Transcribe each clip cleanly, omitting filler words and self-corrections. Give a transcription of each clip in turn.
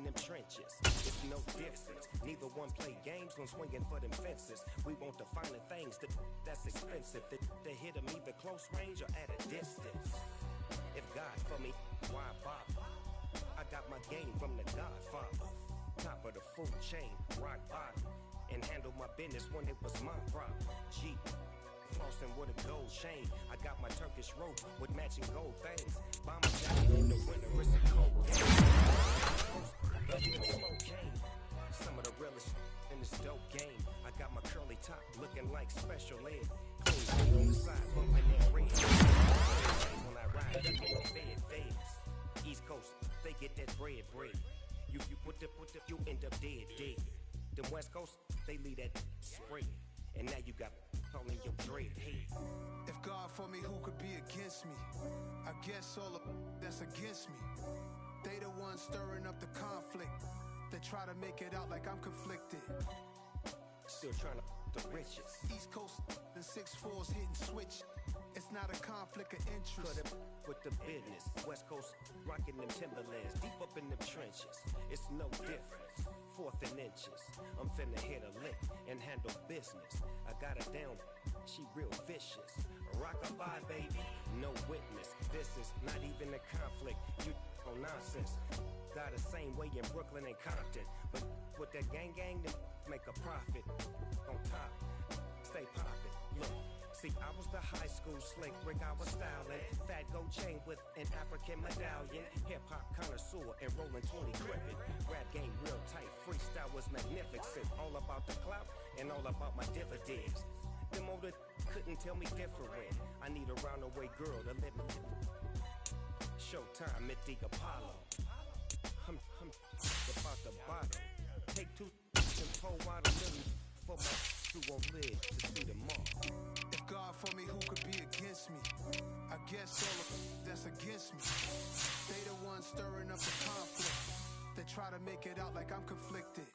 them trenches. It's no difference. Neither one play games when swinging for them fences. We want the finer things that's expensive. They hit them either close range or at a distance. If God for me, why bother? I got my game from the Godfather. Top of the food chain, rock bottom. And handle my business when it was my problem. Jeep, flossing with a gold chain. I got my Turkish rope with matching gold things. Bomber jacket in the winter, it's a cold game. Some of the realest in this dope game. I got my curly top looking like special ed. Clean on the side, bumping that red. When I ride, ducking the feds. East Coast, they get that bread. You put the, you end up dead. Them West Coast, they leave that spread. And now you got all in your dread head. If God for me, who could be against me? I guess all of that's against me. They the ones stirring up the conflict. They try to make it out like I'm conflicted. Still trying to the riches. East Coast, the 6'4s hitting switch. It's not a conflict of interest. Cut up with the business. West Coast rocking them Timberlands, deep up in them trenches. It's no difference. 4th and inches. I'm finna hit a lick and handle business. I got her down, she real vicious. Rock-a-bye, baby, no witness. This is not even a conflict. You on nonsense. Got the same way in Brooklyn and Compton. But with that gang, then make a profit. On top, stay poppin'. Look. See, I was the high school slick Rick, I was styling. Fat gold chain with an African medallion. Hip-hop connoisseur and rolling 20 crippin'. Rap game real tight, freestyle was magnificent. All about the clout and all about my dividends. Them older couldn't tell me different. I need a roundaway girl to let me Showtime at the Apollo. I'm about the bottom. Take 2 and pour out a little for my who won't live to see tomorrow. If God for me, who could be against me? I guess all of that's against me. They the ones stirring up the conflict. They try to make it out like I'm conflicted.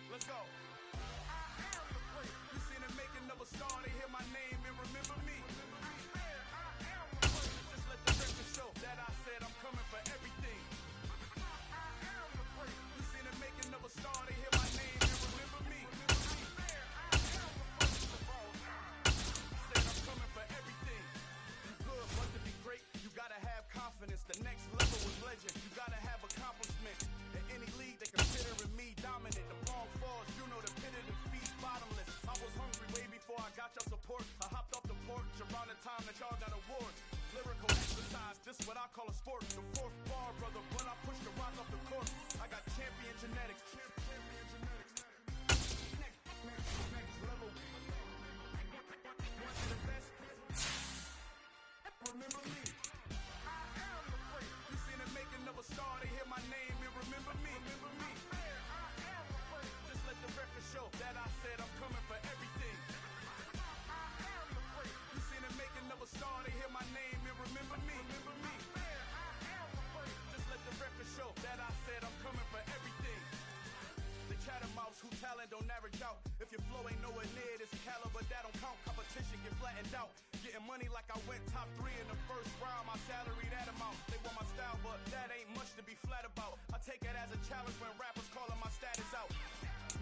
Let's go. You seen the making of a star, they hear my name and remember me. Just let the record show that I said I'm coming for everything. You seen the making of a star, they hear my name and remember me. Said I'm coming for everything. You good, but to be great, you gotta have confidence. The next level is legend. You gotta have accomplishments. In any league, they considering me dominant. The long falls, you know the pit of defeat, bottomless. I was hungry way before I got your support. I hopped off the porch around the time that y'all got awards. Lyrical exercise, this what I call a sport. The 4th bar, brother, when I push the rock off the court. I got champion genetics. Next level. One of the best. Remember me. You seen the making of a star, they hear my name and remember me. Just let the record show that I said I'm coming for everything. You seen the making of a star, they hear my name and remember me. Just let the record show that I said I'm coming for everything. The chattermouths who talent don't average out. If your flow ain't nowhere near this caliber, that don't count. Competition get flattened out. Getting money like I went top 3 in the first round. My salary that amount. They want my style, but that ain't much to be flat about. I take it as a challenge when rappers calling my status out.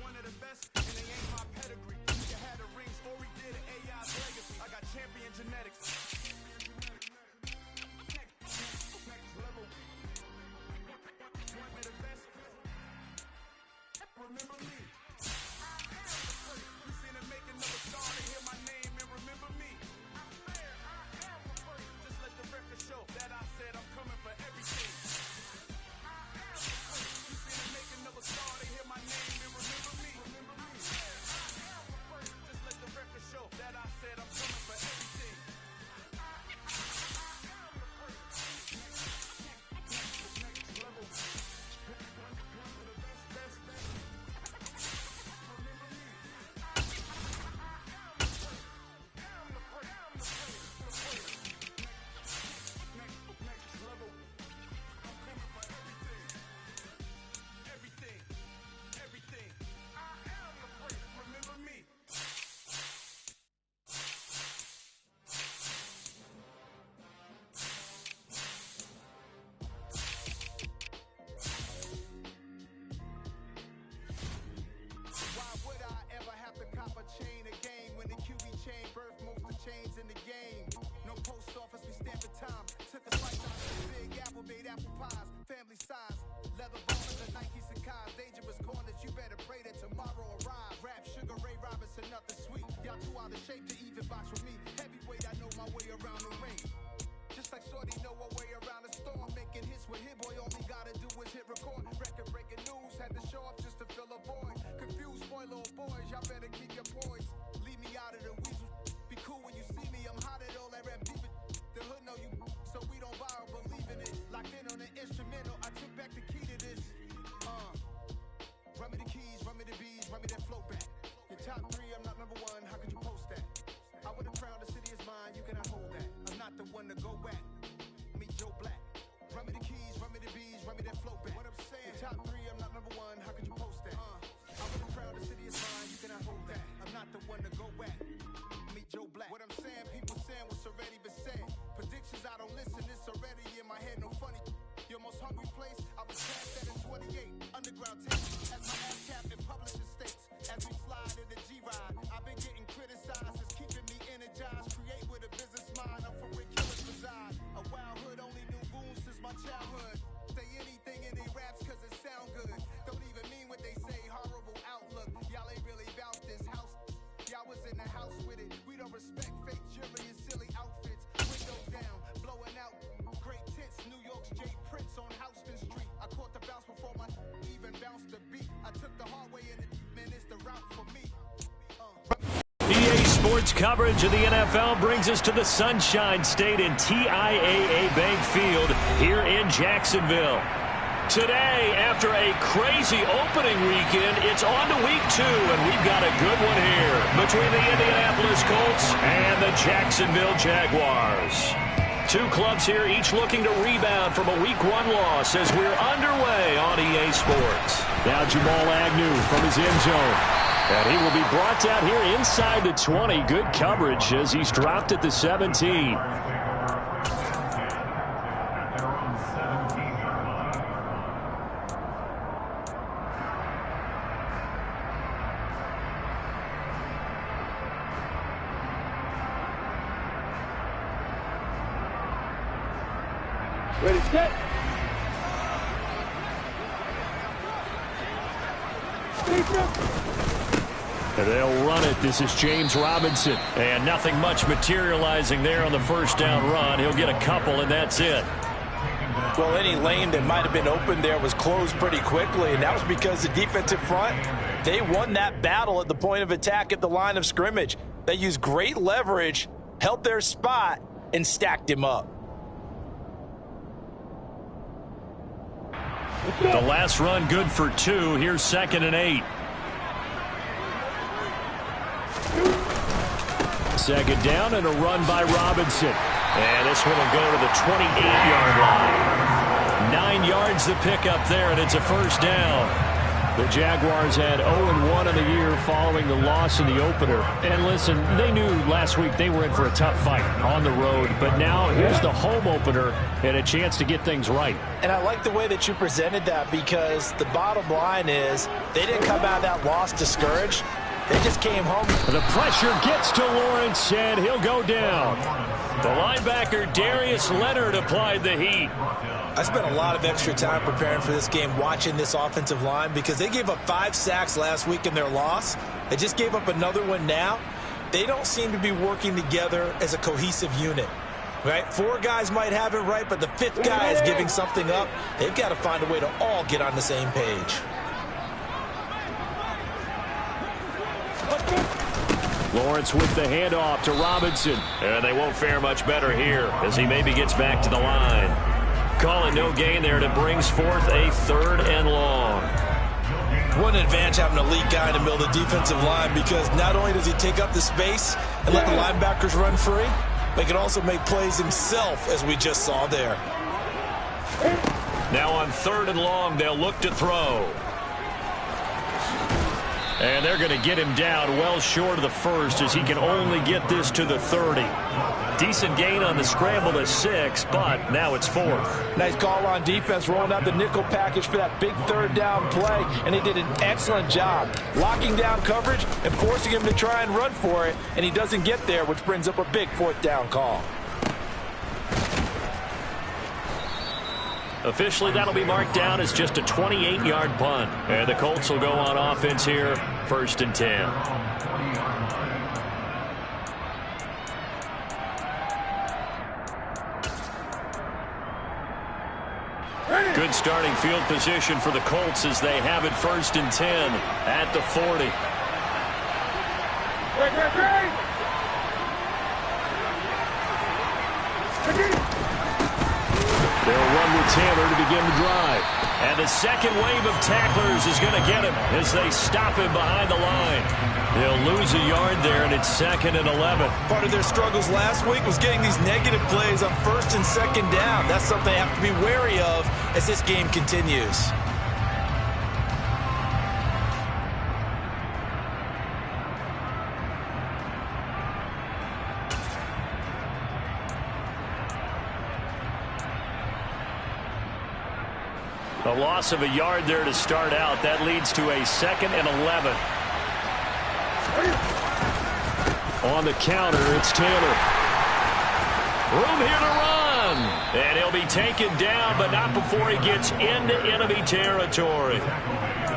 One of the best, and they ain't my pedigree. You can have the rings, or we did it, AI's legacy. I got champion genetics. Next level. One of the best. Remember me. You seen the making of a star, they hear my name and remember me. Just let the record show that I said I'm coming for everything. You seen the making of a star, they hear my name and remember me. apple pies, family size, leather bones, the Nike Sacai's, dangerous corners. You better pray that tomorrow arrives. Rap, Sugar Ray Robinson, nothing sweet. Y'all too out of shape to even box with me. Heavyweight, I know my way around the ring. Just like Shorty know her way around the storm. Making hits with Hit Boy, all he gotta do is hit record. Record breaking news, had to show up just to fill a void. Confused boy, little boys, y'all better keep your poise. Leave me out of the weasel. Be cool when you see me, I'm hot at all that rap deep. The hood know you, so we don't borrow, believe in it. Locked in on the instrumental, I took back the key to this. Run me the keys, run me the bees, run me that flow back. Your top 3, I'm not number 1, how could you post that? I would have crowned the city is mine, you cannot hold that. I'm not the one to go back. Meet Joe Black. Run me the keys, run me the bees, run me that flow back. What I'm saying, your top 3, I'm not number 1, how could you post that? I would have crowned the city is mine, you cannot hold that. I'm not the one to go back. Meet Joe Black. What I'm saying, people saying what's already been said. Predictions, I don't listen, it's already in my head, no funny. Your most hungry place, I was cast at in 28. Underground tapes, as my ass cap in publishing states. As we slide in the G-Ride, I've been getting criticized, it's keeping me energized. Create with a business mind, I'm from where killers reside. A wild hood, only knew goons since my childhood. Say anything in they raps cause it sound good. Don't even mean what they say, horrible outlook. Y'all ain't really bout this house. Y'all was in the house with it. We don't respect fake jewelry and silly outfits. Window down, blowing out. Great tits, New York's J. Prince on Houston Street. I caught the bounce before my even bounced the beat. I took the hard way in it, man, it's the route for me. EA Sports coverage of the NFL brings us to the Sunshine State in TIAA Bank Field here in Jacksonville. Today, after a crazy opening weekend, it's on to week 2, and we've got a good one here between the Indianapolis Colts and the Jacksonville Jaguars. 2 clubs here, each looking to rebound from a week 1 loss as we're underway on EA Sports. Now Jamal Agnew from his end zone. And he will be brought down here inside the 20. Good coverage as he's dropped at the 17. Ready, set. And they'll run it. This is James Robinson. And nothing much materializing there on the first down run. He'll get a couple, and that's it. Well, any lane that might have been open there was closed pretty quickly, and that was because the defensive front, they won that battle at the point of attack at the line of scrimmage. They used great leverage, held their spot, and stacked him up. The last run good for 2. Here's 2nd and 8. Second down and a run by Robinson. And this one will go to the 28-yard line. 9 yards the pickup there, and it's a first down. The Jaguars had 0-1 in the year following the loss in the opener. And listen, they knew last week they were in for a tough fight on the road. But now here's the home opener and a chance to get things right. And I like the way that you presented that, because the bottom line is they didn't come out of that loss discouraged. They just came home. The pressure gets to Lawrence, and he'll go down. The linebacker, Darius Leonard, applied the heat. I spent a lot of extra time preparing for this game, watching this offensive line, because they gave up 5 sacks last week in their loss. They just gave up another one now. They don't seem to be working together as a cohesive unit. Right? 4 guys might have it right, but the 5th guy is giving something up. They've got to find a way to all get on the same page. Lawrence with the handoff to Robinson. And they won't fare much better here as he maybe gets back to the line. Call it no gain there, and it brings forth a 3rd and long. What an advantage having an elite guy in the middle of the defensive line, because not only does he take up the space and let the linebackers run free, but he can also make plays himself, as we just saw there. Now on 3rd and long, they'll look to throw. And they're going to get him down well short of the 1st as he can only get this to the 30. Decent gain on the scramble to 6, but now it's 4th. Nice call on defense, rolling out the nickel package for that big 3rd down play, and he did an excellent job locking down coverage and forcing him to try and run for it, and he doesn't get there, which brings up a big 4th down call. Officially, that'll be marked down as just a 28-yard punt. And the Colts will go on offense here, 1st and 10. Good starting field position for the Colts as they have it 1st and 10 at the 40. They'll run with Taylor to begin the drive. And the second wave of tacklers is going to get him as they stop him behind the line. They'll lose a yard there, and it's 2nd and 11. Part of their struggles last week was getting these negative plays on 1st and 2nd down. That's something they have to be wary of as this game continues. A loss of a yard there to start out. That leads to a 2nd and 11. On the counter, it's Taylor. Room here to run. And he'll be taken down, but not before he gets into enemy territory.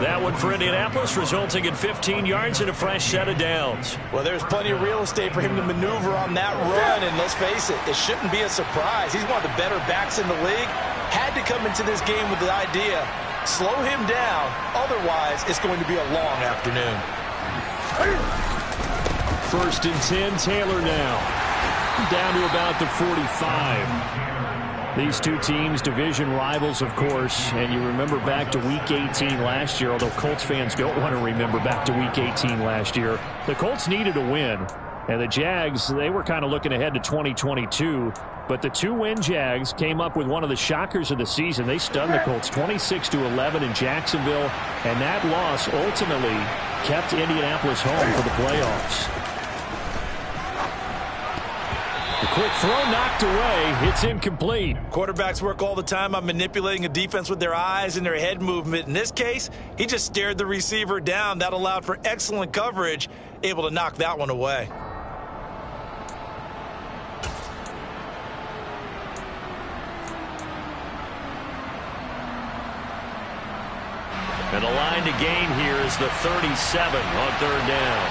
That one for Indianapolis, resulting in 15 yards and a fresh set of downs. Well, there's plenty of real estate for him to maneuver on that run, and let's face it, it shouldn't be a surprise. He's one of the better backs in the league. Had to come into this game with the idea, slow him down, otherwise it's going to be a long afternoon. 1st and 10, Taylor now. Down to about the 45. These two teams, division rivals, of course, and you remember back to Week 18 last year, although Colts fans don't want to remember back to Week 18 last year. The Colts needed a win, and the Jags, they were kind of looking ahead to 2022, but the 2-win Jags came up with one of the shockers of the season. They stunned the Colts 26-11 in Jacksonville, and that loss ultimately kept Indianapolis home for the playoffs. The quick throw knocked away. It's incomplete. Quarterbacks work all the time on manipulating a defense with their eyes and their head movement. In this case, he just stared the receiver down. That allowed for excellent coverage, able to knock that one away. And the line to gain here is the 37 on 3rd down.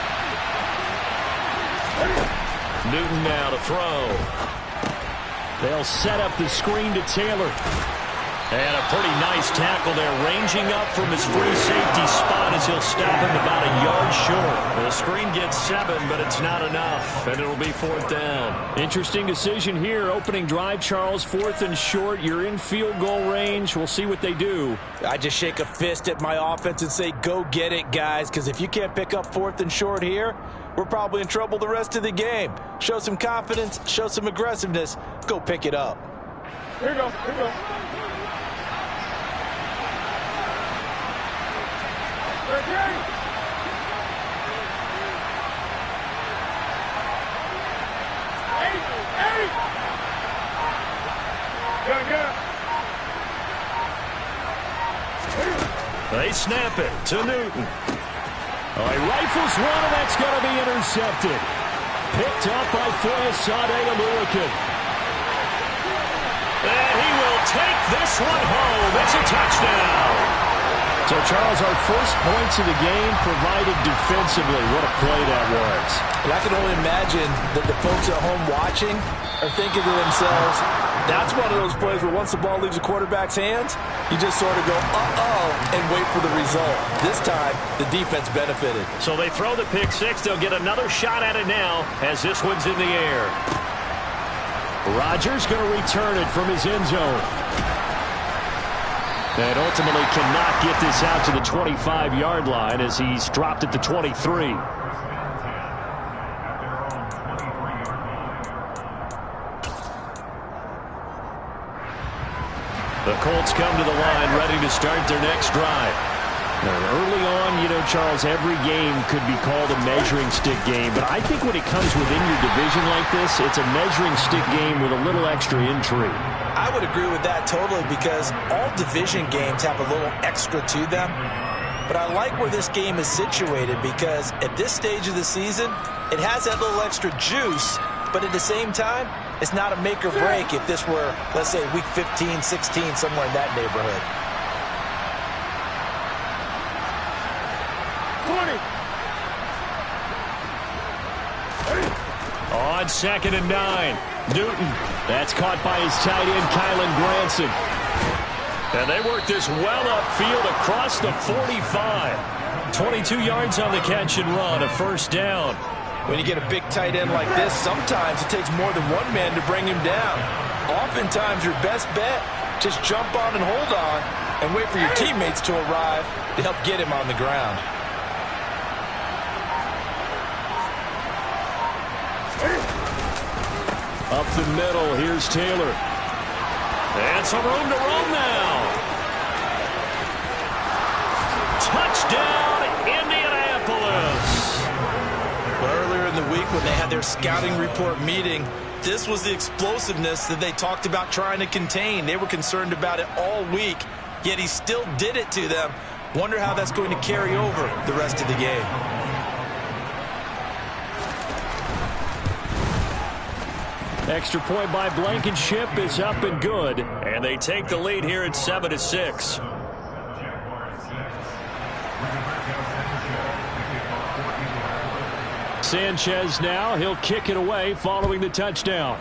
Newton now to throw. They'll set up the screen to Taylor. And a pretty nice tackle there, ranging up from his free safety spot as he'll stop him about a yard short. The screen gets 7, but it's not enough, and it'll be 4th down. Interesting decision here. Opening drive, Charles, 4th and short. You're in field goal range. We'll see what they do. I just shake a fist at my offense and say, go get it, guys, because if you can't pick up 4th and short here, we're probably in trouble the rest of the game. Show some confidence, show some aggressiveness, go pick it up. Here you go, here you go. They snap it to Newton. Oh, he rifles one, and that's going to be intercepted. Picked up by Foyesade Aluakin. And he will take this one home. It's a touchdown. So, Charles, our first points of the game provided defensively. What a play that was. And I can only imagine that the folks at home watching are thinking to themselves, that's one of those plays where once the ball leaves the quarterback's hands, you just sort of go, uh-oh, and wait for the result. This time, the defense benefited. So they throw the pick six. They'll get another shot at it now as this one's in the air. Rodgers going to return it from his end zone. And ultimately cannot get this out to the 25-yard line as he's dropped at the 23. The Colts come to the line ready to start their next drive. Now, early on, you know, Charles, every game could be called a measuring stick game. But I think when it comes within your division like this, it's a measuring stick game with a little extra intrigue. I would agree with that totally because all division games have a little extra to them. But I like where this game is situated because at this stage of the season, it has that little extra juice. But at the same time, It's not a make or break if this were, let's say, week 15, 16, somewhere in that neighborhood. 20. On 2nd and 9. Newton. That's caught by his tight end, Kylan Granson. And they work this well upfield across the 45. 22 yards on the catch and run, a first down. When you get a big tight end like this, sometimes it takes more than one man to bring him down. Oftentimes, your best bet, just jump on and hold on and wait for your teammates to arrive to help get him on the ground. Up the middle, here's Taylor. And some room to roam now. Touchdown, Indianapolis. Earlier in the week when they had their scouting report meeting, this was the explosiveness that they talked about trying to contain. They were concerned about it all week, yet he still did it to them. Wonder how that's going to carry over the rest of the game. Extra point by Blankenship is up and good. And they take the lead here at 7-6. Sanchez now. He'll kick it away following the touchdown.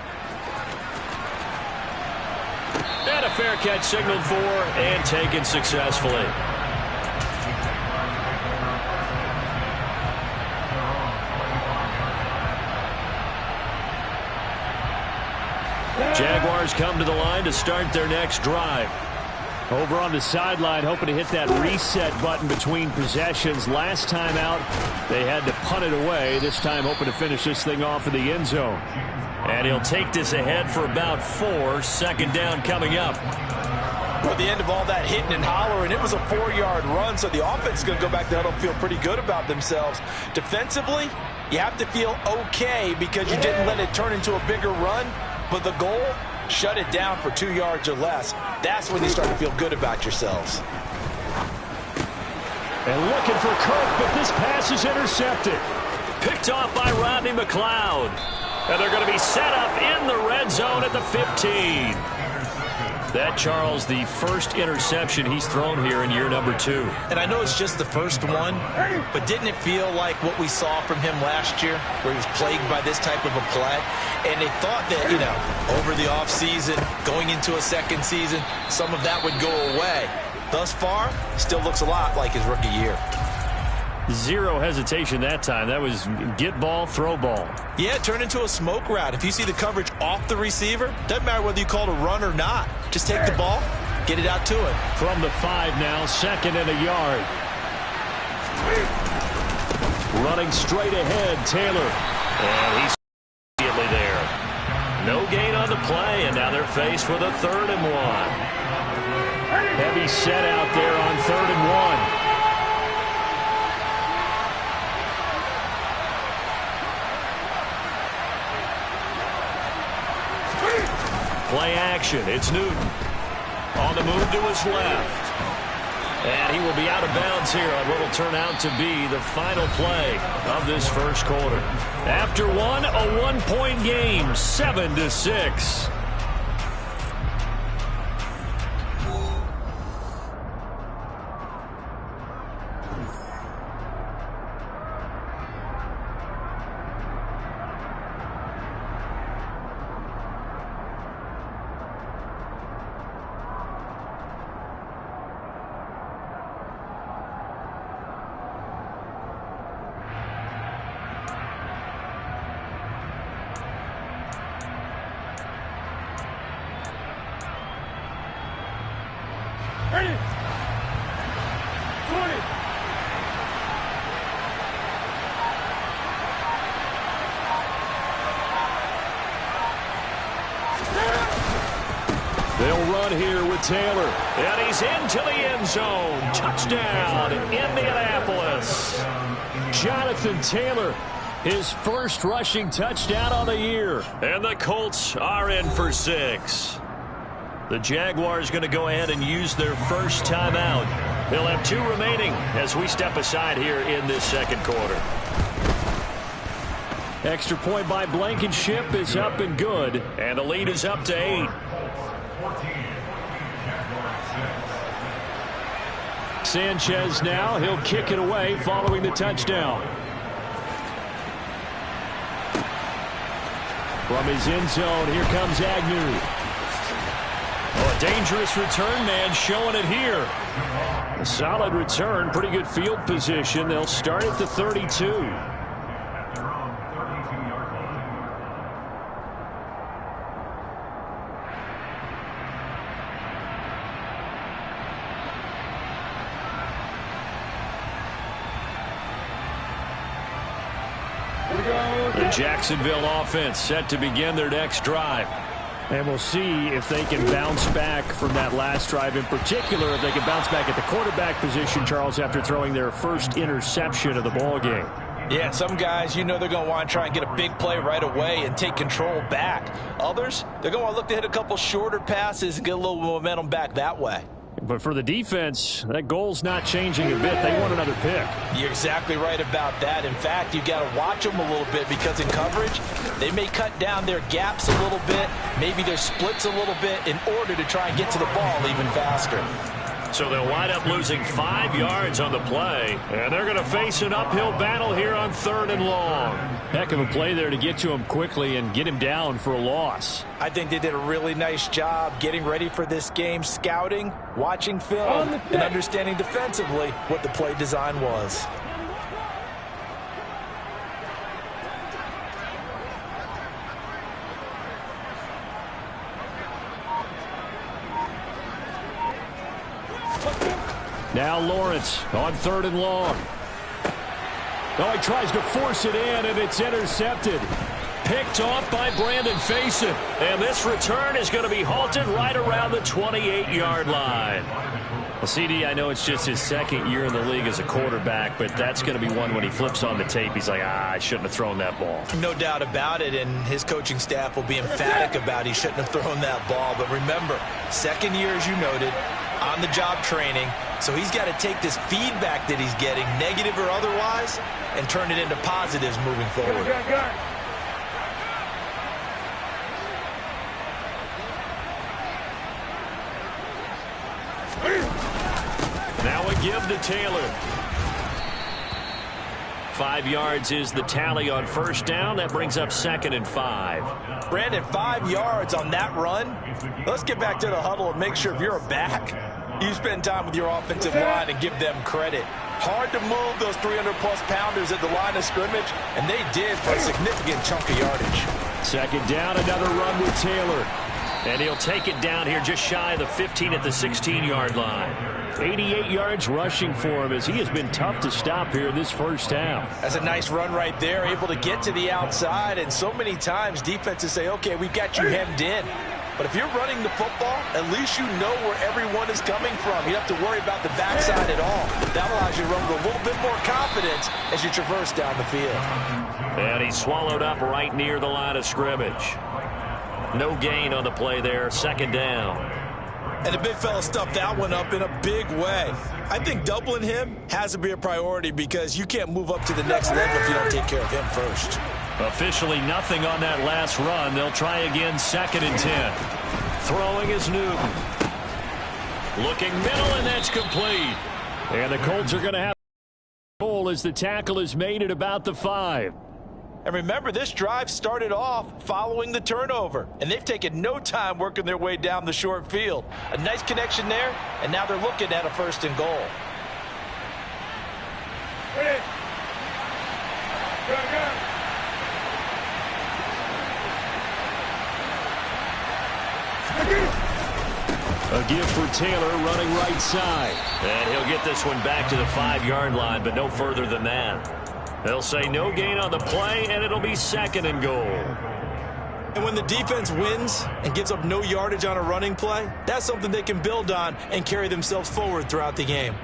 And a fair catch signaled for and taken successfully. Jaguars come to the line to start their next drive. Over on the sideline, hoping to hit that reset button between possessions. Last time out, they had to punt it away. This time, hoping to finish this thing off in the end zone. And he'll take this ahead for about 4. Second down coming up. Well, the end of all that hitting and hollering, it was a 4-yard run, so the offense is going to go back to huddle, feel pretty good about themselves. Defensively, you have to feel okay because you didn't let it turn into a bigger run. But the goal, shut it down for 2 yards or less. That's when you start to feel good about yourselves. And looking for Kirk, but this pass is intercepted. Picked off by Rodney McLeod. And they're going to be set up in the red zone at the 15. That, Charles, the first interception he's thrown here in year number 2. And I know it's just the first one, but didn't it feel like what we saw from him last year, where he was plagued by this type of a play? And they thought that, you know, over the offseason, going into a second season, some of that would go away. Thus far, still looks a lot like his rookie year. Zero hesitation that time. That was get ball, throw ball. Yeah, it turned into a smoke route. If you see the coverage off the receiver, doesn't matter whether you call it a run or not. Just take the ball, get it out to him. From the 5 now, 2nd and a yard. Running straight ahead, Taylor. And he's immediately there. No gain on the play, and now they're faced with a 3rd and 1. Heavy set out there on 3rd and 1. Play action. It's Newton. On the move to his left. And he will be out of bounds here on what will turn out to be the final play of this first quarter. After one, a 1-point game, 7-6. They'll run here with Taylor. And he's into the end zone. Touchdown, Indianapolis. Jonathan Taylor, his first rushing touchdown on the year. And the Colts are in for 6. The Jaguars going to go ahead and use their first timeout. They'll have 2 remaining as we step aside here in this second quarter. Extra point by Blankenship is up and good, and the lead is up to 8. Sanchez now, he'll kick it away following the touchdown. From his end zone, here comes Agnew. Oh, a dangerous return man showing it here. A solid return, pretty good field position. They'll start at the 32. The Jacksonville offense set to begin their next drive. And we'll see if they can bounce back from that last drive, in particular if they can bounce back at the quarterback position, Charles, after throwing their first interception of the ball game. Yeah, some guys, they're going to want to try and get a big play right away and take control back. Others, they're going to want to look to hit a couple shorter passes and get a little momentum back that way. But for the defense, that goal's not changing a bit. They want another pick. You're exactly right about that. In fact, you got to watch them a little bit because in coverage, they may cut down their gaps a little bit, maybe their splits a little bit in order to try and get to the ball even faster. So they'll wind up losing 5 yards on the play, and they're going to face an uphill battle here on 3rd and long. Heck of a play there to get to him quickly and get him down for a loss. I think they did a really nice job getting ready for this game, scouting, watching film, and understanding defensively what the play design was. Now Lawrence on 3rd and long. Oh, he tries to force it in, and it's intercepted. Picked off by Brandon Faison. And this return is going to be halted right around the 28-yard line. Well, CD, I know it's just his 2nd year in the league as a quarterback, but that's going to be one when he flips on the tape, he's like, I shouldn't have thrown that ball. No doubt about it, and his coaching staff will be emphatic about he shouldn't have thrown that ball. But remember, 2nd year, as you noted, on-the-job training, so he's got to take this feedback that he's getting, negative or otherwise, and turn it into positives moving forward. Now a give to Taylor. 5 yards is the tally on 1st down. That brings up 2nd and 5. Brandon, 5 yards on that run. Let's get back to the huddle and make sure if you're a back, you spend time with your offensive line and give them credit. Hard to move those 300-plus pounders at the line of scrimmage, and they did for a significant chunk of yardage. 2nd down, another run with Taylor. And he'll take it down here just shy of the 15 at the 16-yard line. 88 yards rushing for him as he has been tough to stop here in this 1st half. That's a nice run right there, able to get to the outside. And so many times defenses say, okay, we've got you hemmed in. But if you're running the football, at least you know where everyone is coming from. You don't have to worry about the backside at all. That allows you to run with a little bit more confidence as you traverse down the field. And he's swallowed up right near the line of scrimmage. No gain on the play there, 2nd down. And the big fella stuffed that one up in a big way. I think doubling him has to be a priority because you can't move up to the next level if you don't take care of him first. Officially nothing on that last run. They'll try again, 2nd and 10. Throwing is Newton. Looking middle, and that's complete. And the Colts are going to have a goal as the tackle is made at about the 5. And remember, this drive started off following the turnover, and they've taken no time working their way down the short field. A nice connection there, and now they're looking at a 1st and goal. A give for Taylor running right side. And he'll get this one back to the 5-yard line, but no further than that. They'll say no gain on the play, and it'll be 2nd and goal. And when the defense wins and gives up no yardage on a running play, that's something they can build on and carry themselves forward throughout the game.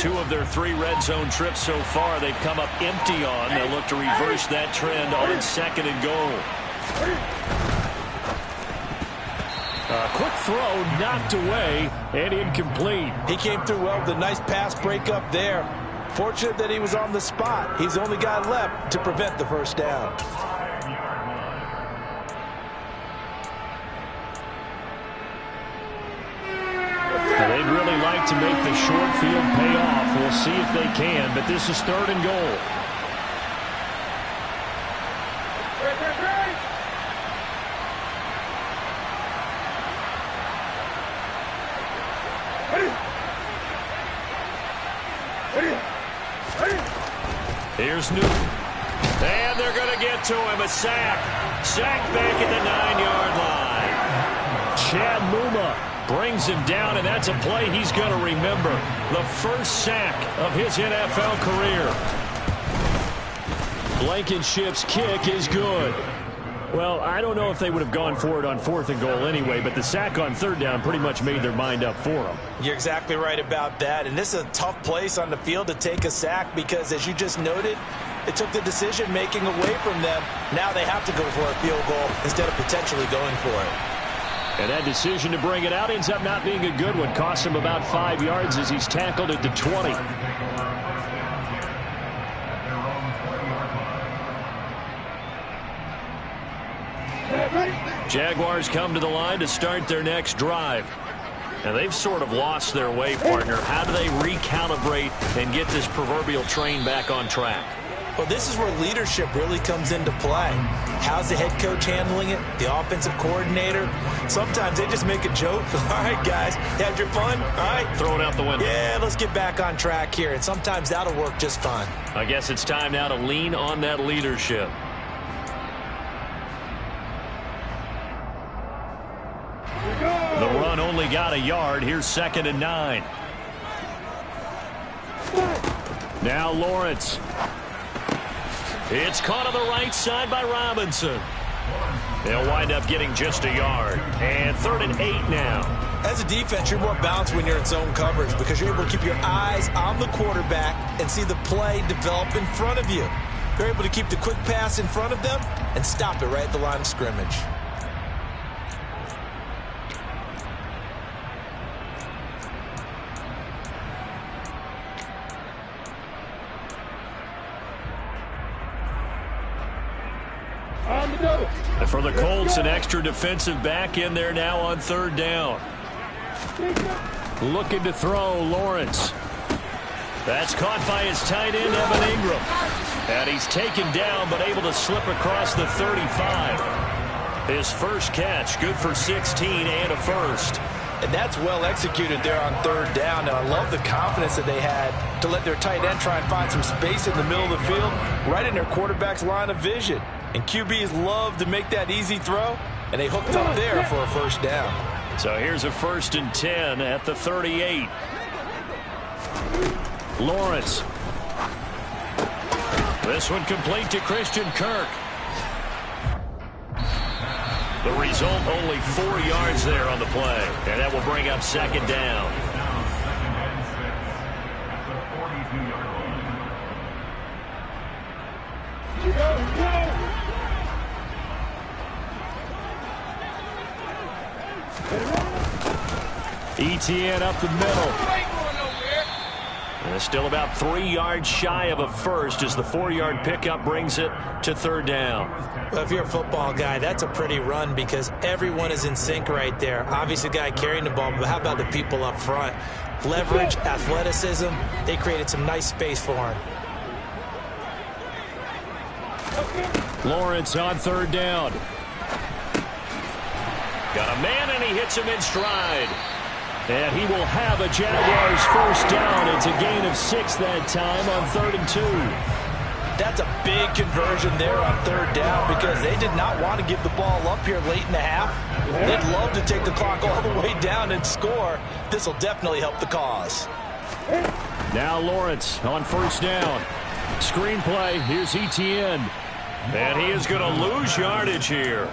2 of their 3 red zone trips so far they've come up empty on. They'll look to reverse that trend on 2nd and goal. A quick throw knocked away and incomplete. He came through well with a nice pass breakup there. Fortunate that he was on the spot. He's the only guy left to prevent the first down. They'd really like to make the short field pay off. We'll see if they can, but this is 3rd and goal. Here's Newton. And they're going to get to him. A sack. Sack back at the 9-yard line. Chad Muma brings him down, and that's a play he's going to remember. The first sack of his NFL career. Blankenship's kick is good. Well, I don't know if they would have gone for it on 4th and goal anyway, but the sack on 3rd down pretty much made their mind up for them. You're exactly right about that, and this is a tough place on the field to take a sack because, as you just noted, it took the decision-making away from them. Now they have to go for a field goal instead of potentially going for it. And that decision to bring it out ends up not being a good one. Cost him about 5 yards as he's tackled at the 20. Jaguars come to the line to start their next drive. And they've sort of lost their way, partner. How do they recalibrate and get this proverbial train back on track? Well, this is where leadership really comes into play. How's the head coach handling it? The offensive coordinator? Sometimes they just make a joke. All right, guys, had your fun? All right. Throw it out the window. Yeah, let's get back on track here. And sometimes that'll work just fine. I guess it's time now to lean on that leadership. The run only got a yard. Here's 2nd and 9. Now Lawrence. It's caught on the right side by Robinson. They'll wind up getting just a yard. And 3rd and 8 now. As a defense, you're more balanced when you're in zone coverage because you're able to keep your eyes on the quarterback and see the play develop in front of you. You're able to keep the quick pass in front of them and stop it right at the line of scrimmage. And for the Colts, an extra defensive back in there now on 3rd down. Looking to throw, Lawrence. That's caught by his tight end, Evan Ingram. And he's taken down, but able to slip across the 35. His first catch, good for 16 and a first. And that's well executed there on 3rd down. And I love the confidence that they had to let their tight end try and find some space in the middle of the field, right in their quarterback's line of vision. And QBs love to make that easy throw, and they hooked up there for a first down. So here's a 1st and 10 at the 38. Lawrence. This one complete to Christian Kirk. The result, only 4 yards there on the play. And that will bring up 2nd down. ETN up the middle. And still about 3 yards shy of a first as the 4-yard pickup brings it to 3rd down. Well, if you're a football guy, that's a pretty run because everyone is in sync right there. Obviously, the guy carrying the ball, but how about the people up front? Leverage, athleticism, they created some nice space for him. Lawrence on 3rd down. Got a man, and he hits him in stride. And he will have a Jaguars first down. It's a gain of 6 that time on 3rd and 2. That's a big conversion there on 3rd down because they did not want to give the ball up here late in the half. They'd love to take the clock all the way down and score. This will definitely help the cause. Now Lawrence on 1st down. Screen play. Here's ETN. And he is going to lose yardage here.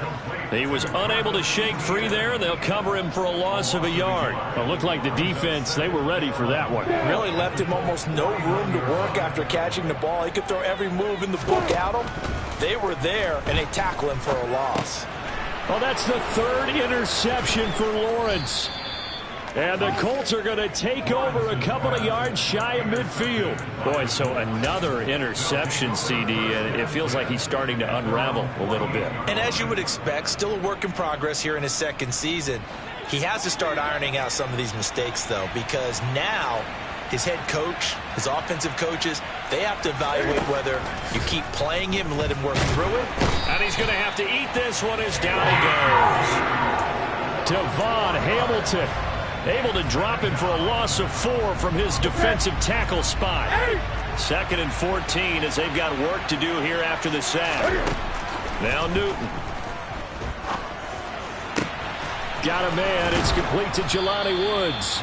He was unable to shake free there. They'll cover him for a loss of a yard. It looked like the defense, they were ready for that one. Really left him almost no room to work after catching the ball. He could throw every move in the book at him. They were there, and they tackle him for a loss. Well, that's the third interception for Lawrence. And the Colts are going to take over a couple of yards shy of midfield. Boy, so another interception, CD, and it feels like he's starting to unravel a little bit. And as you would expect, still a work in progress here in his second season. He has to start ironing out some of these mistakes, though, because now his head coach, his offensive coaches, they have to evaluate whether you keep playing him and let him work through it. And he's going to have to eat this one as down he goes. Devon Hamilton able to drop him for a loss of 4 from his defensive tackle spot. 2nd and 14 as they've got work to do here after the sack. Now Newton. Got a man. It's complete to Jelani Woods.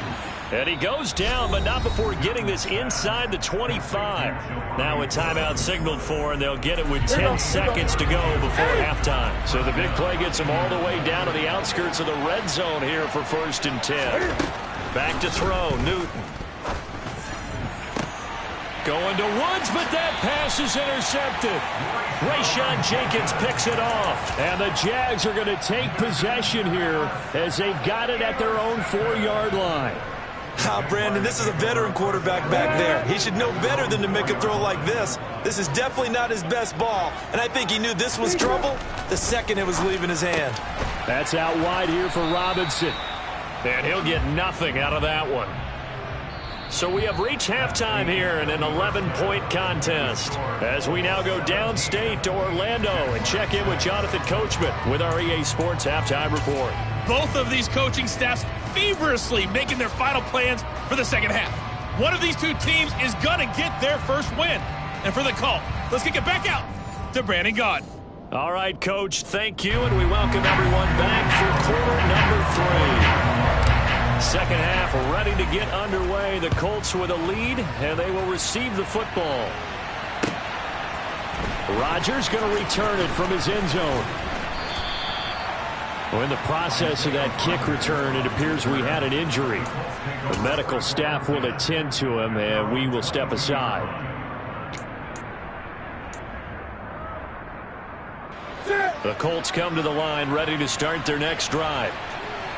And he goes down, but not before getting this inside the 25. Now a timeout signaled for, and they'll get it with 10 seconds to go before halftime. So the big play gets them all the way down to the outskirts of the red zone here for 1st and 10. Back to throw, Newton. Going to Woods, but that pass is intercepted. Rayshawn Jenkins picks it off. And the Jags are going to take possession here as they've got it at their own 4-yard line. Brandon, this is a veteran quarterback back there. He should know better than to make a throw like this. This is definitely not his best ball, and I think he knew this was trouble the second it was leaving his hand. That's out wide here for Robinson, and he'll get nothing out of that one. So we have reached halftime here in an 11-point contest as we now go downstate to Orlando and check in with Jonathan Coachman with our EA Sports Halftime Report. Both of these coaching staffs feverishly making their final plans for the second half. One of these two teams is going to get their first win. And for the call, let's kick it back out to Brandon Gaudin. All right, Coach, thank you, and we welcome everyone back for quarter number 3. Second half ready to get underway. The Colts with a lead, and they will receive the football. Rodgers going to return it from his end zone. Well, in the process of that kick return, it appears we had an injury. The medical staff will attend to him, and we will step aside. The Colts come to the line ready to start their next drive.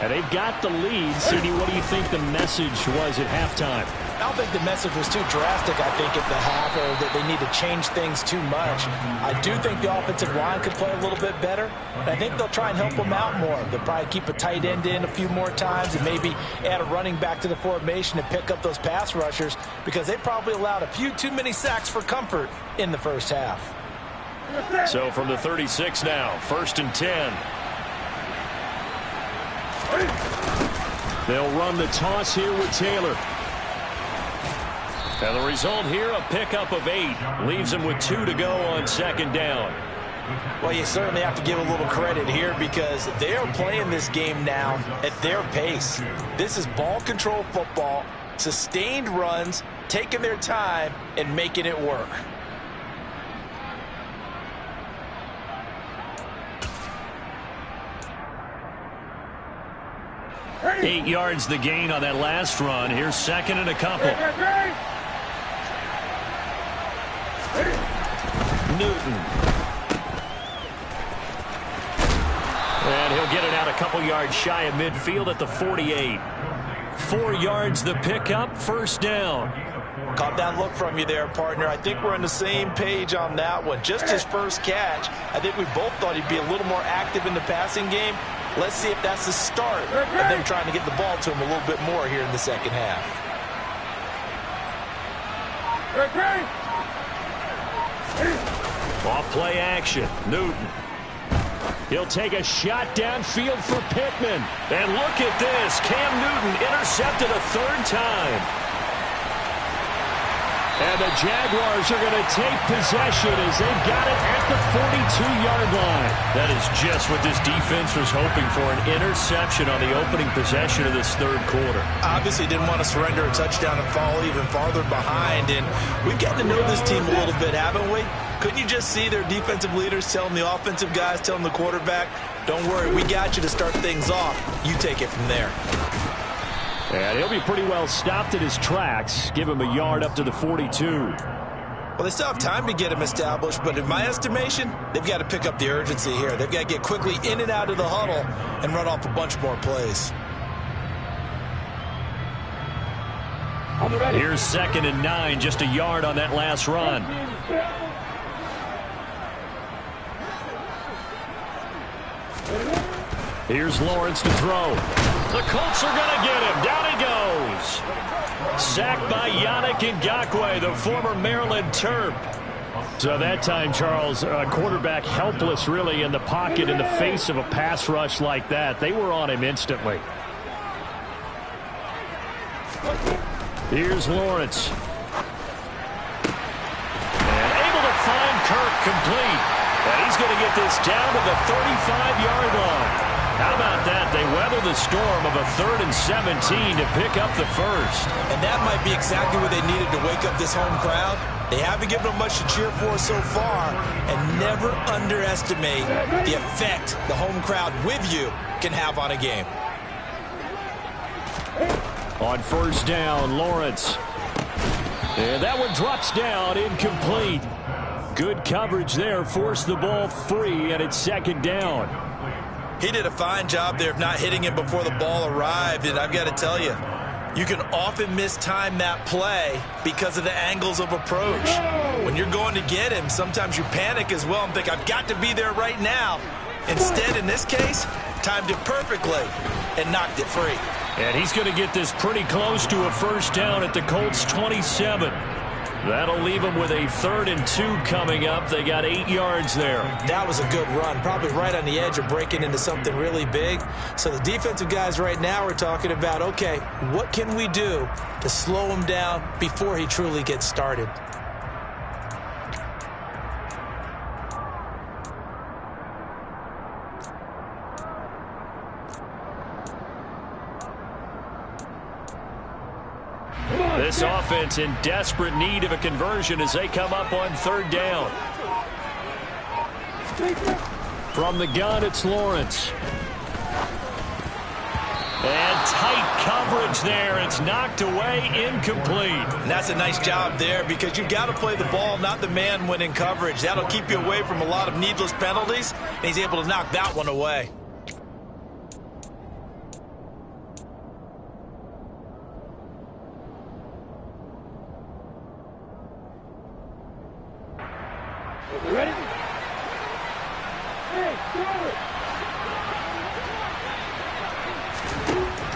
And they've got the lead. CD, what do you think the message was at halftime? I don't think the message was too drastic, I think, at the half, or that they need to change things too much. I do think the offensive line could play a little bit better. And I think they'll try and help them out more. They'll probably keep a tight end in a few more times and maybe add a running back to the formation and pick up those pass rushers because they probably allowed a few too many sacks for comfort in the first half. So from the 36 now, 1st and 10. They'll run the toss here with Taylor. And the result here, a pickup of 8. Leaves them with 2 to go on 2nd down. Well, you certainly have to give a little credit here because they are playing this game now at their pace. This is ball control football, sustained runs, taking their time, and making it work. Eight yards the gain on that last run. Here's 2nd and a couple. Newton. And he'll get it out a couple yards shy of midfield at the 48. 4 yards the pickup, 1st down. Caught that look from you there, partner. I think we're on the same page on that one. Just his first catch, I think we both thought he'd be a little more active in the passing game. Let's see if that's the start of them trying to get the ball to him a little bit more here in the second half. Off play action. Newton. He'll take a shot downfield for Pittman. And look at this. Cam Newton intercepted a 3rd time. And the Jaguars are going to take possession as they've got it at the 42-yard line. That is just what this defense was hoping for, an interception on the opening possession of this third quarter. Obviously didn't want to surrender a touchdown and fall even farther behind. And we've gotten to know this team a little bit, haven't we? Couldn't you just see their defensive leaders telling the offensive guys, telling the quarterback, don't worry, we got you to start things off. You take it from there. And he'll be pretty well stopped at his tracks. Give him a yard up to the 42. Well, they still have time to get him established, but in my estimation, they've got to pick up the urgency here. They've got to get quickly in and out of the huddle and run off a bunch more plays. Here's 2nd and 9, just a yard on that last run. Here's Lawrence to throw. The Colts are going to get him. Down he goes. Sacked by Yannick Ngakoue, the former Maryland Terp. So that time, Charles, quarterback helpless really in the pocket in the face of a pass rush like that. They were on him instantly. Here's Lawrence. And able to find Kirk complete. And he's going to get this down to the 35-yard line. How about that? They weather the storm of a 3rd and 17 to pick up the first. And that might be exactly what they needed to wake up this home crowd. They haven't given them much to cheer for so far. And never underestimate the effect the home crowd with you can have on a game. On 1st down, Lawrence. And that one drops down, incomplete. Good coverage there, forced the ball free, and it's 2nd down. He did a fine job there of not hitting him before the ball arrived, and I've got to tell you, you can often mistime that play because of the angles of approach. When you're going to get him, sometimes you panic as well and think, I've got to be there right now. Instead, in this case, timed it perfectly and knocked it free. And he's going to get this pretty close to a 1st down at the Colts 27. That'll leave them with a 3rd and 2 coming up. They got 8 yards there. That was a good run, probably right on the edge of breaking into something really big. So the defensive guys right now are talking about, okay, what can we do to slow him down before he truly gets started? This offense in desperate need of a conversion as they come up on 3rd down. From the gun, it's Lawrence. And tight coverage there. It's knocked away, incomplete. And that's a nice job there because you've got to play the ball, not the man when in coverage. That'll keep you away from a lot of needless penalties, and he's able to knock that one away. Ready?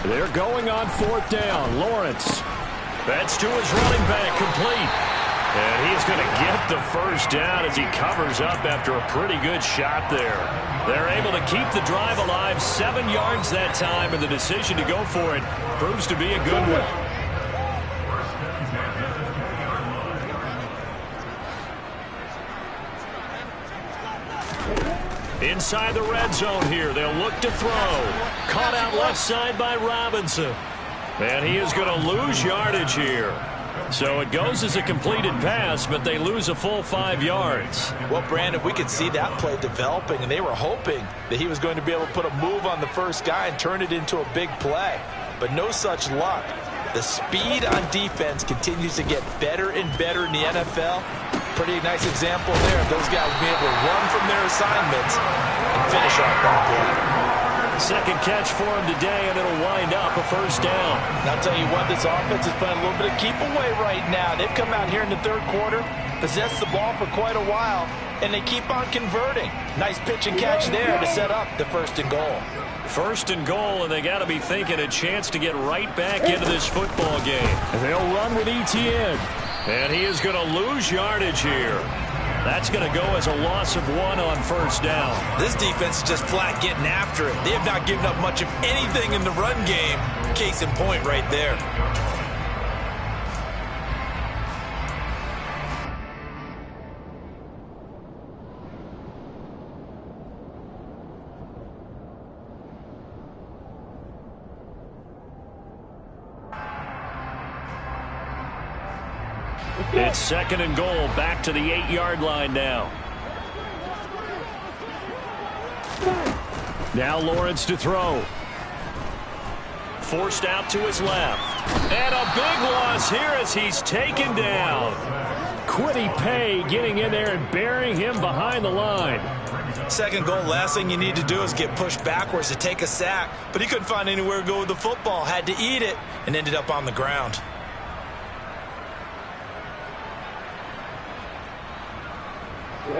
They're going on 4th down. Lawrence. That's to his running back, complete. And he's going to get the 1st down as he covers up after a pretty good shot there. They're able to keep the drive alive, 7 yards that time, and the decision to go for it proves to be a good one. Inside the red zone here. They'll look to throw. Caught out left side by Robinson. And he is going to lose yardage here. So it goes as a completed pass, but they lose a full 5 yards. Well, Brandon, we could see that play developing, and they were hoping that he was going to be able to put a move on the first guy and turn it into a big play. But no such luck. The speed on defense continues to get better and better in the NFL. Pretty nice example there of those guys being able to run from their assignments and finish off that play. Second catch for him today, and it'll wind up a 1st down. And I'll tell you what, this offense is playing a little bit of keep away right now. They've come out here in the 3rd quarter, possessed the ball for quite a while, and they keep on converting. Nice pitch and catch there to set up the 1st and goal. 1st and goal, and they got to be thinking a chance to get right back into this football game. And they'll run with Etienne. And he is going to lose yardage here. That's going to go as a loss of 1 on 1st down. This defense is just flat getting after it. They have not given up much of anything in the run game. Case in point right there. It's 2nd and goal, back to the 8-yard line now. Now Lawrence to throw. Forced out to his left. And a big loss here as he's taken down. Quiddy Pay getting in there and burying him behind the line. 2nd goal, last thing you need to do is get pushed backwards to take a sack. But he couldn't find anywhere to go with the football. Had to eat it and ended up on the ground.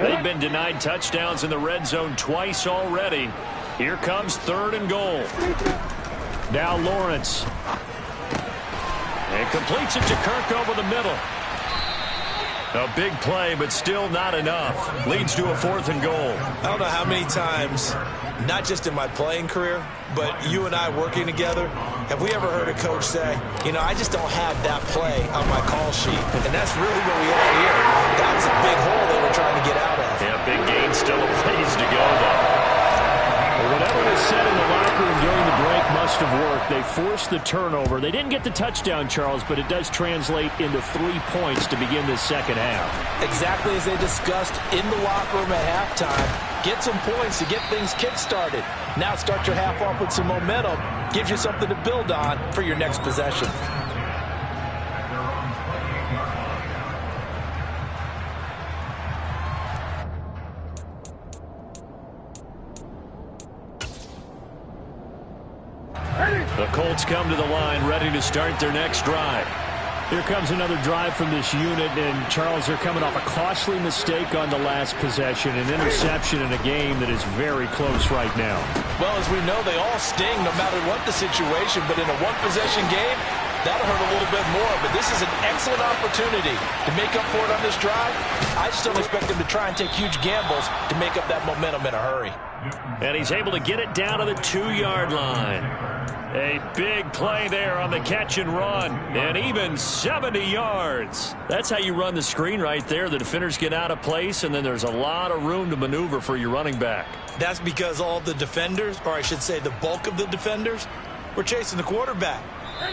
They've been denied touchdowns in the red zone twice already. Here comes 3rd and goal. Now Lawrence. And completes it to Kirk over the middle. A big play, but still not enough. Leads to a 4th and goal. I don't know how many times, not just in my playing career, but you and I working together, have we ever heard a coach say, you know, I just don't have that play on my call sheet. And that's really what we had here. That was a big hole they were trying to get out of. Yeah, big gain, still a ways to go, though. Whatever was said in the locker room during the break must have worked. They forced the turnover. They didn't get the touchdown, Charles, but it does translate into 3 points to begin this second half. Exactly as they discussed in the locker room at halftime. Get some points to get things kick-started. Now start your half off with some momentum. Gives you something to build on for your next possession. The Colts come to the line, ready to start their next drive. Here comes another drive from this unit, and Charles, they're coming off a costly mistake on the last possession, an interception in a game that is very close right now. Well, as we know, they all sting no matter what the situation, but in a one-possession game, that'll hurt a little bit more. But this is an excellent opportunity to make up for it on this drive. I just don't expect them to try and take huge gambles to make up that momentum in a hurry. And he's able to get it down to the 2-yard line. A big play there on the catch and run, and even 70 yards. That's how you run the screen right there. The defenders get out of place, and then there's a lot of room to maneuver for your running back. That's because all the defenders, or I should say the bulk of the defenders, were chasing the quarterback.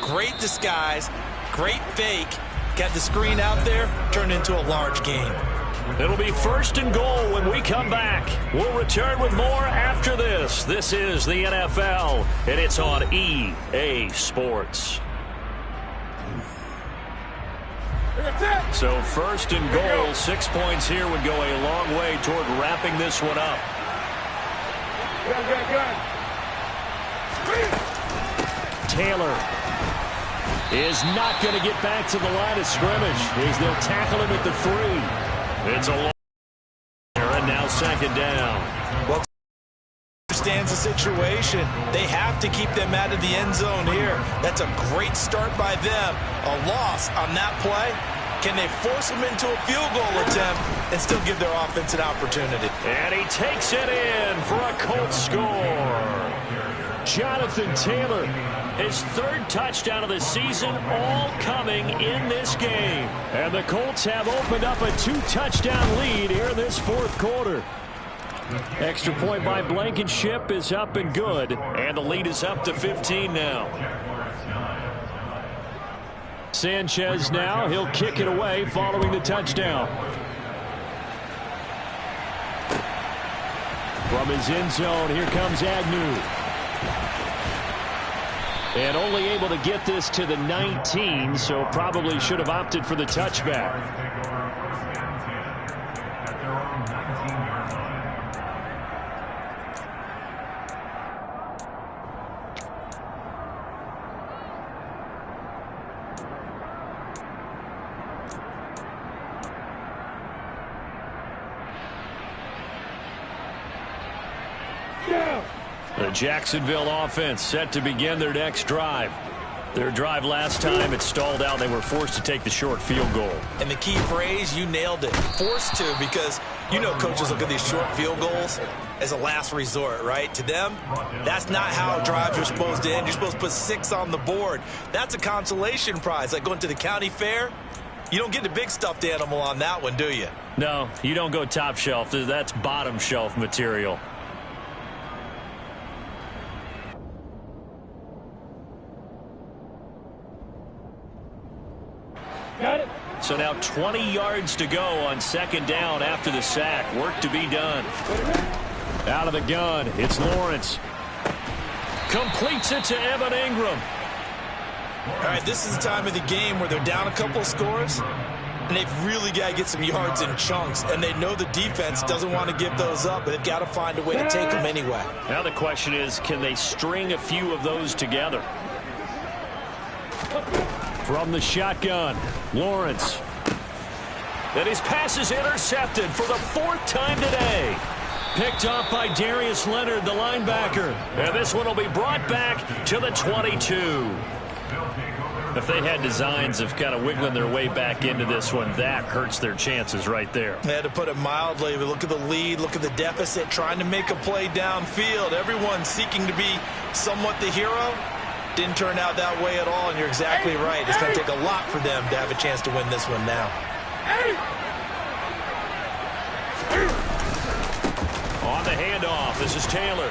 Great disguise, great fake. Got the screen out there, turned into a large game. It'll be 1st and goal when we come back. We'll return with more after this. This is the NFL, and it's on EA Sports. So 1st and goal, 6 points here would go a long way toward wrapping this one up. Taylor is not going to get back to the line of scrimmage as they'll tackle him at the 3. It's a long and now 2nd down. Well, understands the situation. They have to keep them out of the end zone here. That's a great start by them. A loss on that play. Can they force them into a field goal attempt and still give their offense an opportunity? And he takes it in for a Colts score. Jonathan Taylor, his 3rd touchdown of the season, all coming in this game. And the Colts have opened up a 2-touchdown lead here in this 4th quarter. Extra point by Blankenship is up and good. And the lead is up to 15 now. Sanchez now, he'll kick it away following the touchdown. From his end zone, here comes Agnew. And only able to get this to the 19, so probably should have opted for the touchback. The Jacksonville offense set to begin their next drive. Their drive last time, it stalled out. They were forced to take the short field goal. And the key phrase, you nailed it. Forced to, because you know coaches look at these short field goals as a last resort, right? To them, that's not how drives are supposed to end. You're supposed to put 6 on the board. That's a consolation prize, like going to the county fair. You don't get the big stuffed animal on that one, do you? No, you don't go top shelf. That's bottom shelf material. So now 20 yards to go on second down after the sack. Work to be done. Out of the gun, it's Lawrence. Completes it to Evan Ingram. All right, this is the time of the game where they're down a couple of scores, and they've really got to get some yards in chunks, and they know the defense doesn't want to give those up, but they've got to find a way to take them anyway. Now the question is, can they string a few of those together? From the shotgun, Lawrence. And his pass is intercepted for the 4th time today. Picked up by Darius Leonard, the linebacker. And this one will be brought back to the 22. If they had designs of kind of wiggling their way back into this one, that hurts their chances right there. They had to put it mildly. But look at the lead, look at the deficit, trying to make a play downfield. Everyone seeking to be somewhat the hero. Didn't turn out that way at all, and you're exactly right. It's going to take a lot for them to have a chance to win this one now. On the handoff, this is Taylor.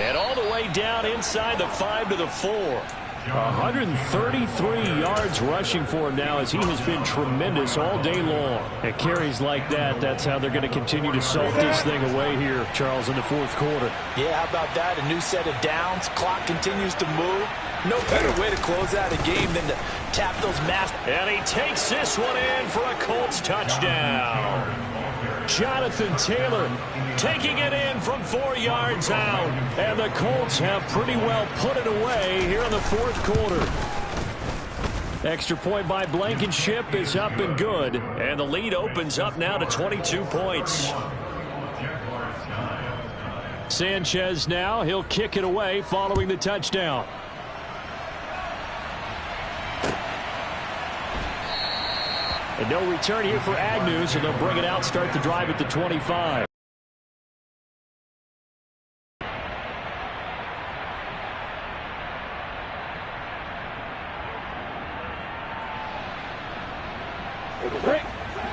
And all the way down inside the 5 to the 4. 133 yards rushing for him now as he has been tremendous all day long. At carries like that, that's how they're going to continue to salt this thing away here, Charles, in the 4th quarter. Yeah, how about that? A new set of downs. Clock continues to move. No better way to close out a game than to tap those maps. And he takes this one in for a Colts touchdown. Jonathan Taylor taking it in from 4 yards out. And the Colts have pretty well put it away here in the 4th quarter. Extra point by Blankenship is up and good. And the lead opens up now to 22 points. Sanchez now, he'll kick it away following the touchdown. And no return here for Agnew, so they'll bring it out, start the drive at the 25.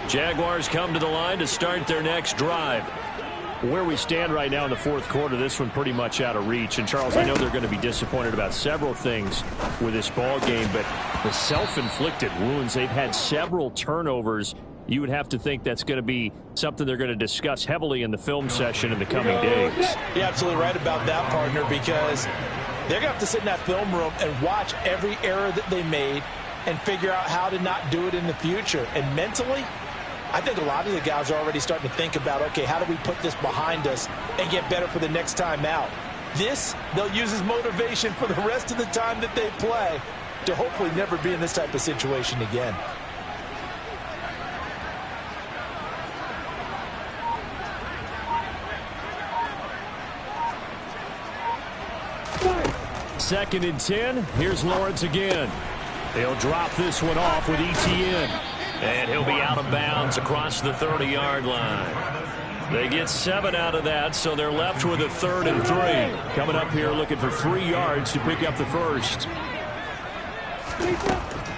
Jaguars come to the line to start their next drive. Where we stand right now in the 4th quarter, this one pretty much out of reach. And, Charles, I know they're going to be disappointed about several things with this ball game, but the self-inflicted wounds, they've had several turnovers. You would have to think that's going to be something they're going to discuss heavily in the film session in the coming days. You're absolutely right about that, partner, because they're going to have to sit in that film room and watch every error that they made and figure out how to not do it in the future. And mentally, I think a lot of the guys are already starting to think about, okay, how do we put this behind us and get better for the next time out? This, they'll use as motivation for the rest of the time that they play to hopefully never be in this type of situation again. Second and 10. Here's Lawrence again. He'll drop this one off with ETN. And he'll be out of bounds across the 30-yard line. They get 7 out of that, so they're left with a 3rd and 3. Coming up here looking for 3 yards to pick up the first.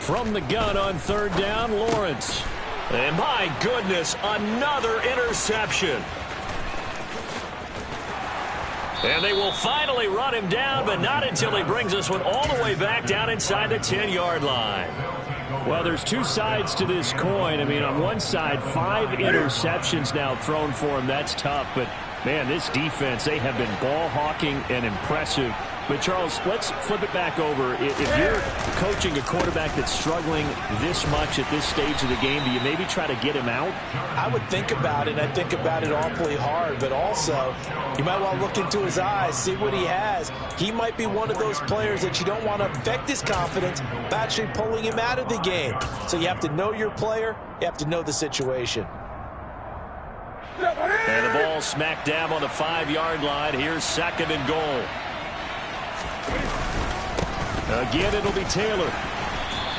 From the gun on 3rd down, Lawrence. And my goodness, another interception. And they will finally run him down, but not until he brings this one all the way back down inside the 10-yard line. Well, there's two sides to this coin. I mean, on one side, 5 interceptions now thrown for him. That's tough. But, man, this defense, they have been ball hawking and impressive. But, Charles, let's flip it back over. If you're coaching a quarterback that's struggling this much at this stage of the game, do you maybe try to get him out? I would think about it. I think about it awfully hard. But also, you might want to look into his eyes, see what he has. He might be one of those players that you don't want to affect his confidence by actually pulling him out of the game. So you have to know your player. You have to know the situation. And the ball smack dab on the 5-yard line. Here's 2nd and goal. Again, it'll be Taylor.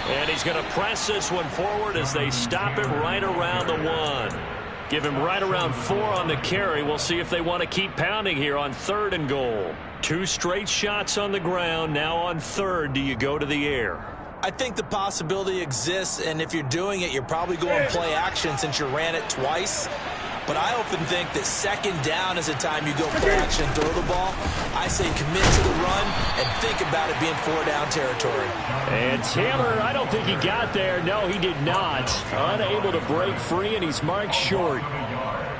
And he's going to press this one forward as they stop him right around the 1. Give him right around 4 on the carry. We'll see if they want to keep pounding here on 3rd and goal. 2 straight shots on the ground. Now on 3rd, do you go to the air? I think the possibility exists, and if you're doing it, you're probably going play action since you ran it twice. but I often think that second down is a time you go play action and throw the ball. I say commit to the run and think about it being 4-down territory. And Taylor, I don't think he got there. No, he did not. Unable to break free, and he's marked short.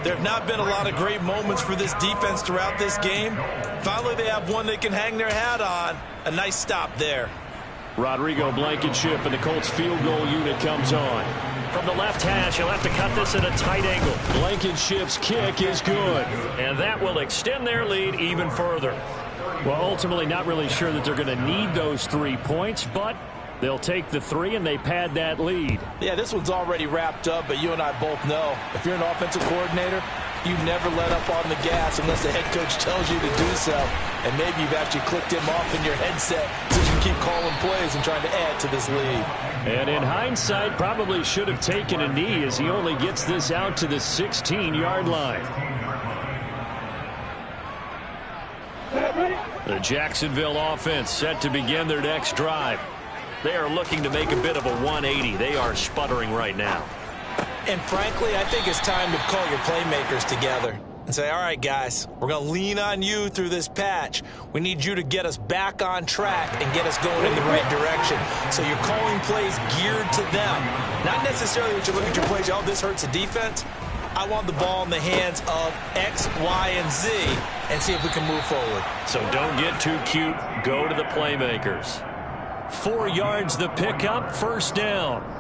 There have not been a lot of great moments for this defense throughout this game. Finally, they have one they can hang their hat on. A nice stop there. Rodrigo Blankenship and the Colts field goal unit comes on. From the left hash, he'll have to cut this at a tight angle. Blankenship's kick is good. And that will extend their lead even further. Well, ultimately not really sure that they're going to need those 3 points, but they'll take the 3 and they pad that lead. Yeah, this one's already wrapped up, but you and I both know if you're an offensive coordinator, you never let up on the gas unless the head coach tells you to do so. And maybe you've actually clicked him off in your headset so you can keep calling plays and trying to add to this lead. And in hindsight, probably should have taken a knee as he only gets this out to the 16-yard line. The Jacksonville offense set to begin their next drive. They are looking to make a bit of a 180. They are sputtering right now. And frankly, I think it's time to call your playmakers together and say, all right, guys, we're going to lean on you through this patch. We need you to get us back on track and get us going in the right direction. So you're calling plays geared to them. Not necessarily that you look at your plays, oh, this hurts the defense. I want the ball in the hands of X, Y, and Z and see if we can move forward. So don't get too cute. Go to the playmakers. 4 yards the pickup, first down.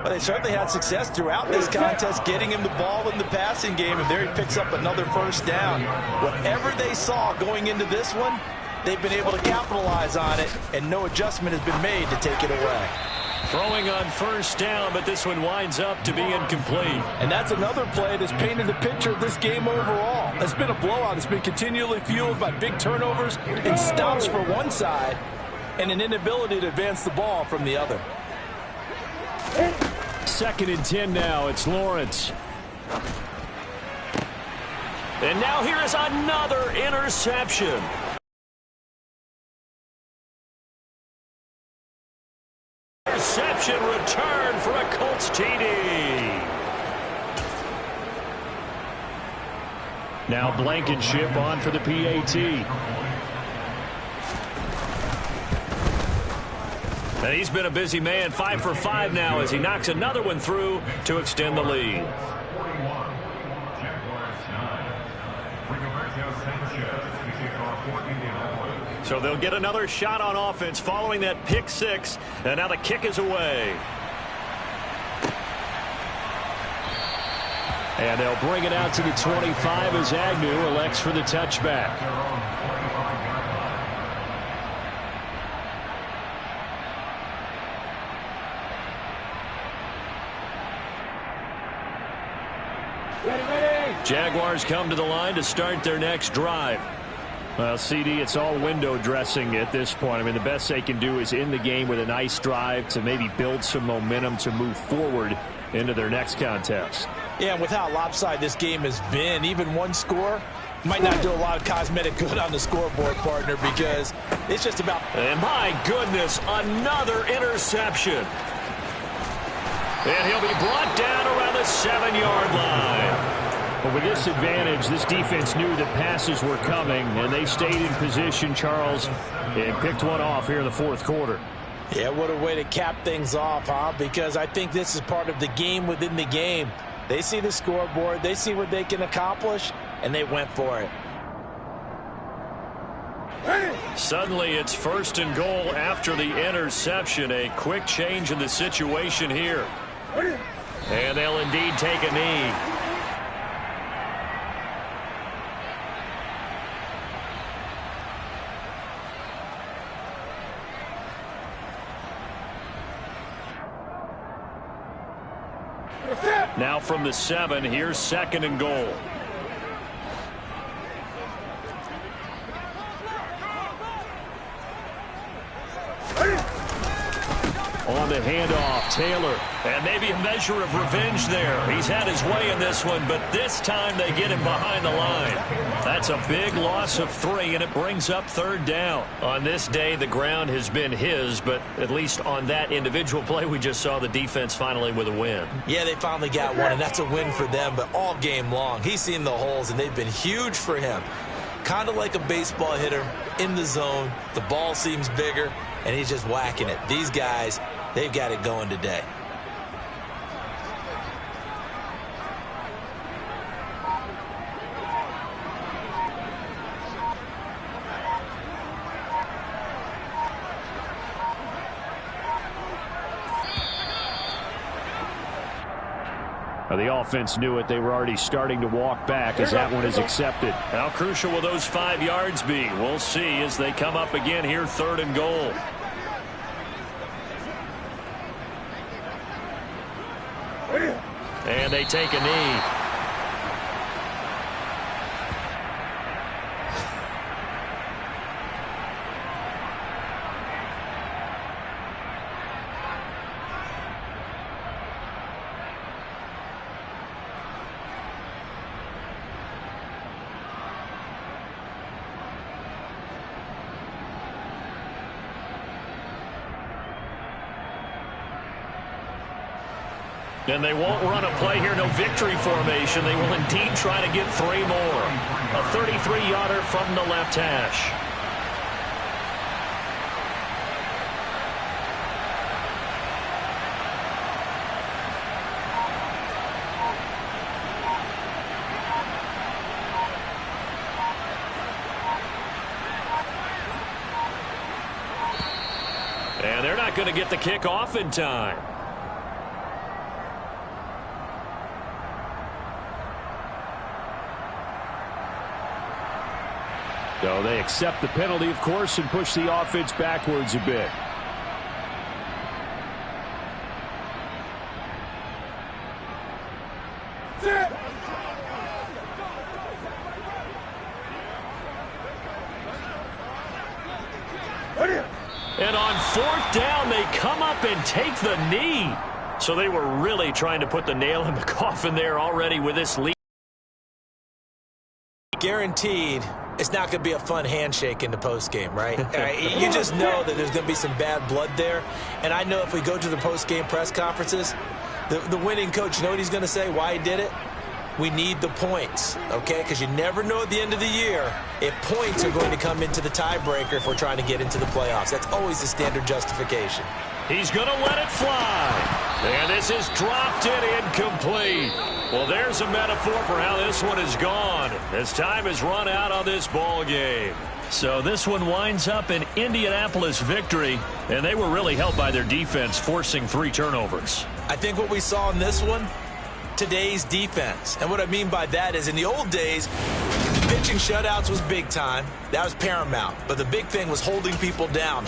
But they certainly had success throughout this contest getting him the ball in the passing game, and there he picks up another first down. Whatever they saw going into this one, they've been able to capitalize on it, and no adjustment has been made to take it away. Throwing on first down, but this one winds up to be incomplete. And that's another play that's painted the picture of this game overall. It's been a blowout. It's been continually fueled by big turnovers and stops for one side and an inability to advance the ball from the other. 2nd and 10 now. It's Lawrence. And now here is another interception. Interception return for a Colts TD. Now Blankenship on for the PAT. And he's been a busy man, 5 for 5 now as he knocks another one through to extend the lead. So they'll get another shot on offense following that pick 6, and now the kick is away. And they'll bring it out to the 25 as Agnew elects for the touchback. Jaguars come to the line to start their next drive. Well, CD, it's all window dressing at this point. I mean, the best they can do is end the game with a nice drive to maybe build some momentum to move forward into their next contest. Yeah, and with how lopsided this game has been, even one score might not do a lot of cosmetic good on the scoreboard, partner, because it's just about... And my goodness, another interception. And he'll be brought down around the 7-yard line. But with this advantage, this defense knew that passes were coming, and they stayed in position, Charles, and picked one off here in the 4th quarter. Yeah, what a way to cap things off, huh? Because I think this is part of the game within the game. They see the scoreboard, they see what they can accomplish, and they went for it. Suddenly, it's 1st and goal after the interception. A quick change in the situation here. And they'll indeed take a knee. Now from the 7, here's 2nd and goal. On the handoff, Taylor. And maybe a measure of revenge there. He's had his way in this one, but this time they get him behind the line. That's a big loss of 3, and it brings up 3rd down. On this day, the ground has been his, but at least on that individual play, we just saw the defense finally with a win. Yeah, they finally got one, and that's a win for them, but all game long, he's seen the holes, and they've been huge for him. Kind of like a baseball hitter in the zone. The ball seems bigger, and he's just whacking it. These guys, they've got it going today. The offense knew it. They were already starting to walk back as that one is accepted. How crucial will those 5 yards be? We'll see as they come up again here, 3rd and goal. And they take a knee. And they won't run a play here, no victory formation. They will indeed try to get 3 more. A 33-yarder from the left hash. And they're not going to get the kick off in time. So they accept the penalty, of course, and push the offense backwards a bit. And on 4th down, they come up and take the knee. So they were really trying to put the nail in the coffin there already with this lead. Guaranteed it's not going to be a fun handshake in the postgame, right? You just know that there's going to be some bad blood there. And I know if we go to the postgame press conferences, the winning coach, you know what he's going to say, why he did it? We need the points, okay? Because you never know at the end of the year if points are going to come into the tiebreaker if we're trying to get into the playoffs. That's always the standard justification. He's going to let it fly. And this is dropped in incomplete. Well, there's a metaphor for how this one is gone as time has run out on this ball game. So this one winds up an Indianapolis victory, and they were really helped by their defense, forcing 3 turnovers. I think what we saw in this one, today's defense. And what I mean by that is in the old days, pitching shutouts was big time. That was paramount. But the big thing was holding people down.